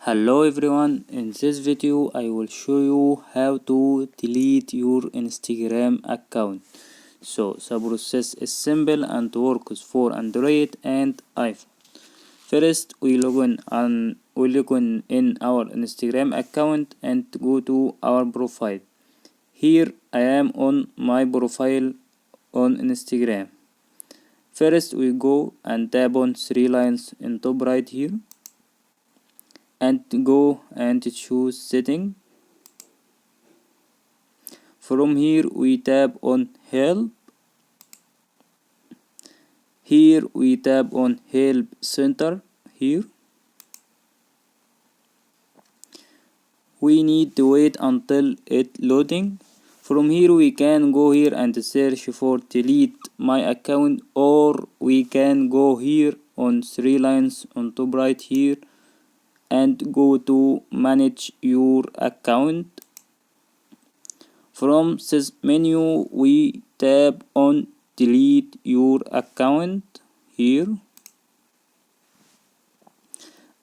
Hello everyone, in this video I will show you how to delete your Instagram account. So the process is simple and works for Android and iPhone. First we log in our Instagram account and go to our profile. Here I am on my profile on Instagram. First we go and tap on three lines in top right here and go and choose setting. From here we tap on help. Here we tap on help center. Here we need to wait until it loading. From here we can go here and search for delete my account, or we can go here on three lines on top right here and go to manage your account. From this menu we tap on delete your account here,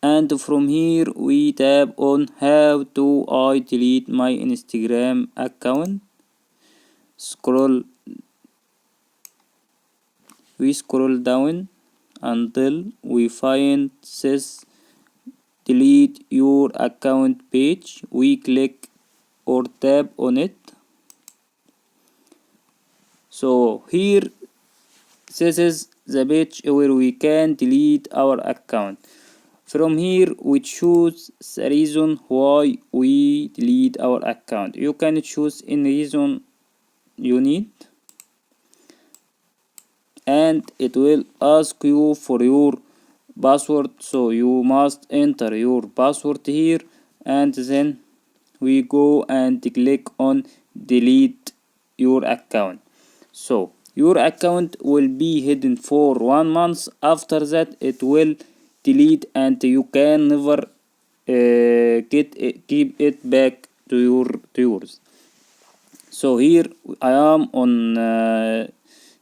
and from here we tap on how do I delete my Instagram account. We scroll down until we find this delete your account page. We click or tap on it. So here this is the page where we can delete our account. From here we choose the reason why we delete our account. You can choose any reason you need, and it will ask you for your password, so you must enter your password here, and then we go and click on delete your account. So your account will be hidden for 1 month. After that it will delete and you can never keep it back to yours. So here I am on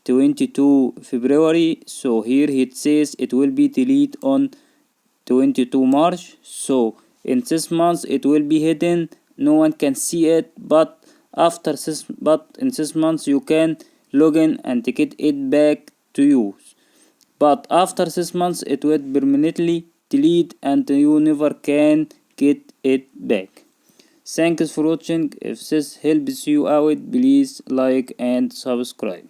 22 February. So here it says it will be deleted on 22 March. So in this month it will be hidden, no one can see it, but in this month you can log in and get it back to you. But after this month it will permanently delete and you never can get it back. Thanks for watching. If this helps you out, please like and subscribe.